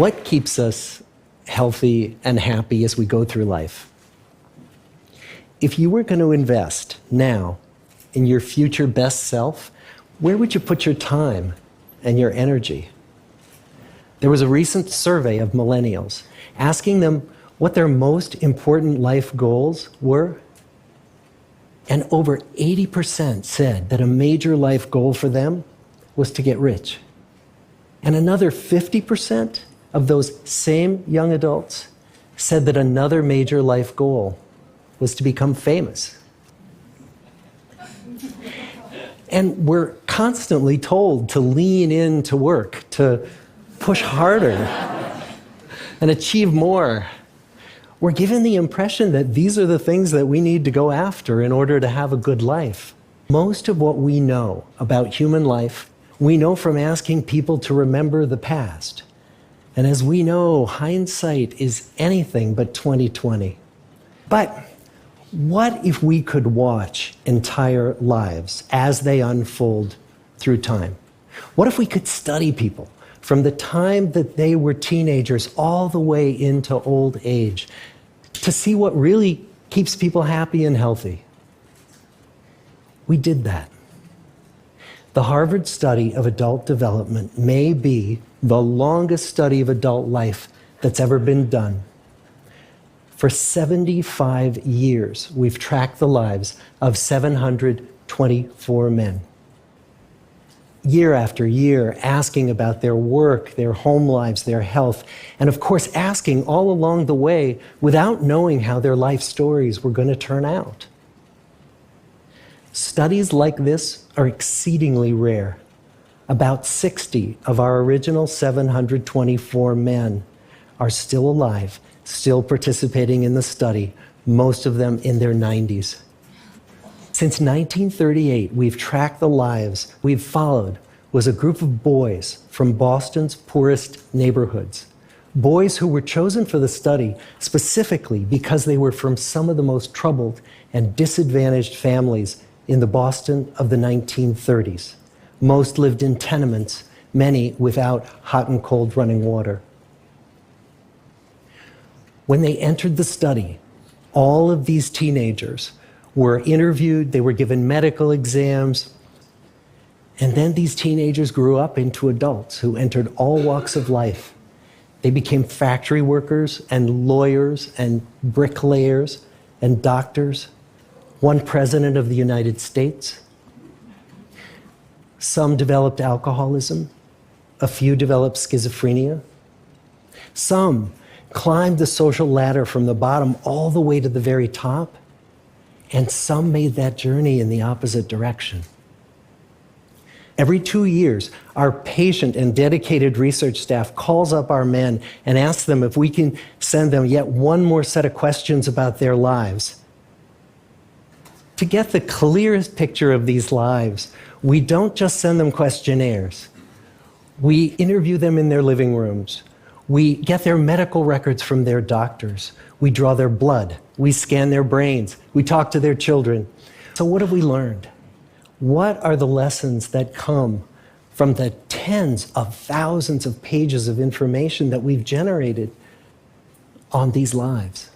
What keeps us healthy and happy as we go through life? If you were going to invest now in your future best self, where would you put your time and your energy? There was a recent survey of millennials asking them what their most important life goals were. And over 80% said that a major life goal for them was to get rich. And another 50% of those same young adults said that another major life goal was to become famous. And we're constantly told to lean into work, to push harder and achieve more. We're given the impression that these are the things that we need to go after in order to have a good life. Most of what we know about human life, we know from asking people to remember the past. And as we know, hindsight is anything but 20/20. But what if we could watch entire lives as they unfold through time? What if we could study people from the time that they were teenagers all the way into old age to see what really keeps people happy and healthy? We did that. The Harvard study of adult development may be the longest study of adult life that's ever been done. For 75 years, we've tracked the lives of 724 men. Year after year, asking about their work, their home lives, their health, and of course, asking all along the way without knowing how their life stories were going to turn out. Studies like this are exceedingly rare. About 60 of our original 724 men are still alive, still participating in the study, most of them in their 90s. Since 1938, we've tracked the lives we've followed was a group of boys from Boston's poorest neighborhoods. Boys who were chosen for the study specifically because they were from some of the most troubled and disadvantaged families in the Boston of the 1930s. Most lived in tenements, many without hot and cold running water. When they entered the study, all of these teenagers were interviewed, they were given medical exams, and then these teenagers grew up into adults who entered all walks of life. They became factory workers and lawyers and bricklayers and doctors, one president of the United States. Some developed alcoholism, a few developed schizophrenia. Some climbed the social ladder from the bottom all the way to the very top, and some made that journey in the opposite direction. Every 2 years, our patient and dedicated research staff calls up our men and asks them if we can send them yet one more set of questions about their lives. To get the clearest picture of these lives, we don't just send them questionnaires. We interview them in their living rooms. We get their medical records from their doctors. We draw their blood. We scan their brains. We talk to their children. So what have we learned? What are the lessons that come from the tens of thousands of pages of information that we've generated on these lives?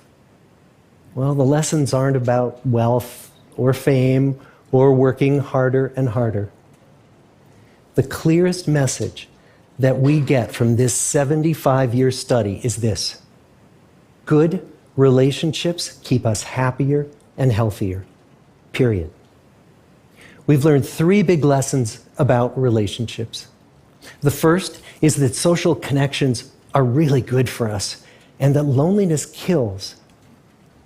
Well, the lessons aren't about wealth or fame or working harder and harder. The clearest message that we get from this 75-year study is this: good relationships keep us happier and healthier, period. We've learned 3 big lessons about relationships. The first is that social connections are really good for us and that loneliness kills.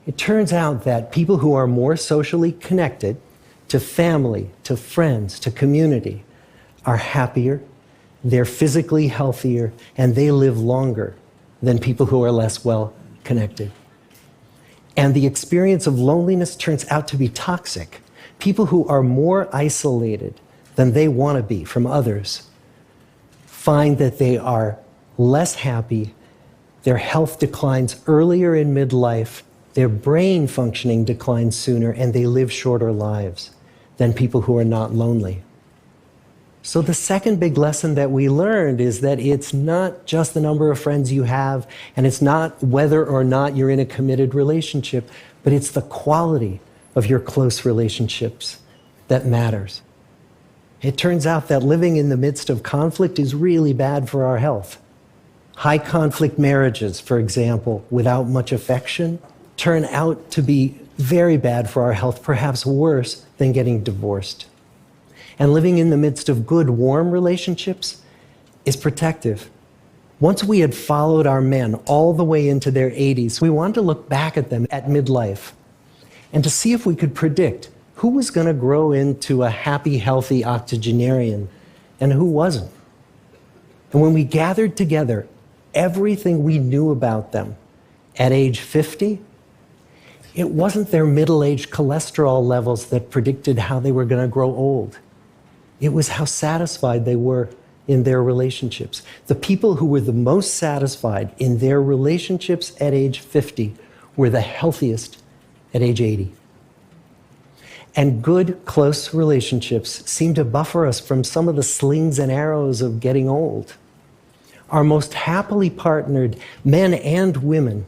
It turns out that people who are more socially connected to family, to friends, to community are happier, they're physically healthier, and they live longer than people who are less well connected. And the experience of loneliness turns out to be toxic. People who are more isolated than they want to be from others find that they are less happy, their health declines earlier in midlife, their brain functioning declines sooner, and they live shorter lives than people who are not lonely. So the second big lesson that we learned is that it's not just the number of friends you have, and it's not whether or not you're in a committed relationship, but it's the quality of your close relationships that matters. It turns out that living in the midst of conflict is really bad for our health. High conflict marriages, for example, without much affection, turn out to be very bad for our health, perhaps worse than getting divorced. And living in the midst of good, warm relationships is protective. Once we had followed our men all the way into their 80s, we wanted to look back at them at midlife and to see if we could predict who was going to grow into a happy, healthy octogenarian and who wasn't. And when we gathered together everything we knew about them at age 50, it wasn't their middle-aged cholesterol levels that predicted how they were going to grow old. It was how satisfied they were in their relationships. The people who were the most satisfied in their relationships at age 50 were the healthiest at age 80. And good, close relationships seem to buffer us from some of the slings and arrows of getting old. Our most happily partnered men and women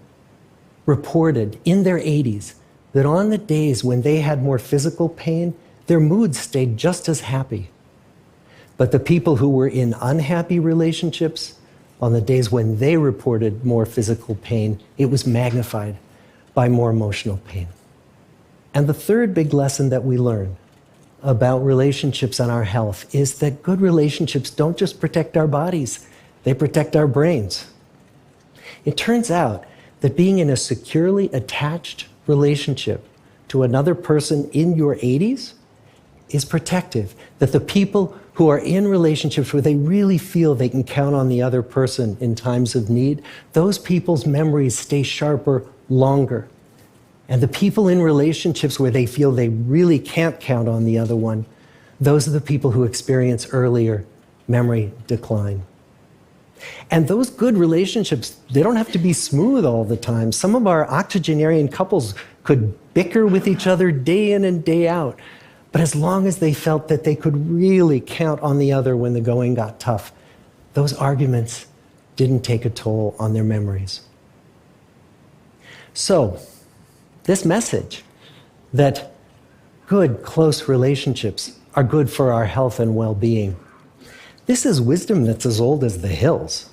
reported in their 80s that on the days when they had more physical pain, their moods stayed just as happy. But the people who were in unhappy relationships, on the days when they reported more physical pain, it was magnified by more emotional pain. And the third big lesson that we learn about relationships and our health is that good relationships don't just protect our bodies, they protect our brains. It turns out that being in a securely attached relationship to another person in your 80s is protective. That the people who are in relationships where they really feel they can count on the other person in times of need, those people's memories stay sharper longer. And the people in relationships where they feel they really can't count on the other one, those are the people who experience earlier memory decline. And those good relationships, they don't have to be smooth all the time. Some of our octogenarian couples could bicker with each other day in and day out. But as long as they felt that they could really count on the other when the going got tough, those arguments didn't take a toll on their memories. So, this message that good, close relationships are good for our health and well-being, this is wisdom that's as old as the hills.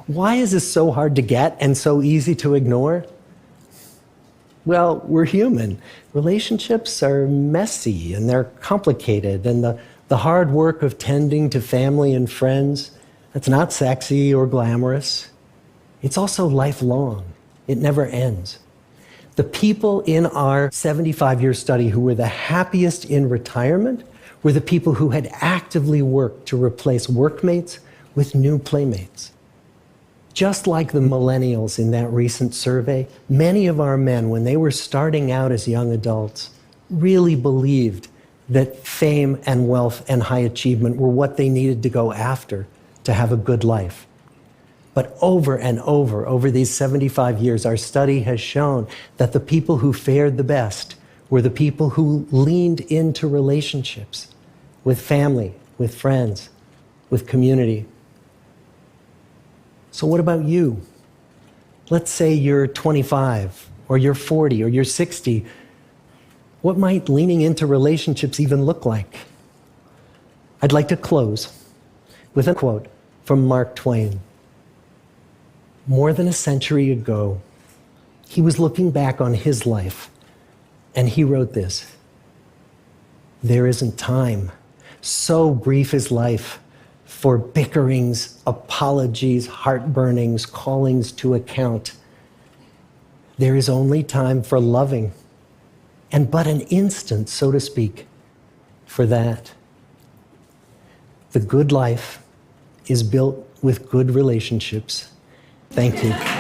Why is this so hard to get and so easy to ignore? Well, we're human. Relationships are messy and they're complicated, and the hard work of tending to family and friends, that's not sexy or glamorous. It's also lifelong. It never ends. The people in our 75-year study who were the happiest in retirement were the people who had actively worked to replace workmates with new playmates. Just like the millennials in that recent survey, many of our men, when they were starting out as young adults, really believed that fame and wealth and high achievement were what they needed to go after to have a good life. But over and over these 75 years, our study has shown that the people who fared the best were the people who leaned into relationships with family, with friends, with community. So what about you? Let's say you're 25, or you're 40, or you're 60. What might leaning into relationships even look like? I'd like to close with a quote from Mark Twain. More than a century ago, he was looking back on his life, and he wrote this: "There isn't time, so brief is life, for bickerings, apologies, heartburnings, callings to account. There is only time for loving, and but an instant, so to speak, for that." The good life is built with good relationships. Thank you.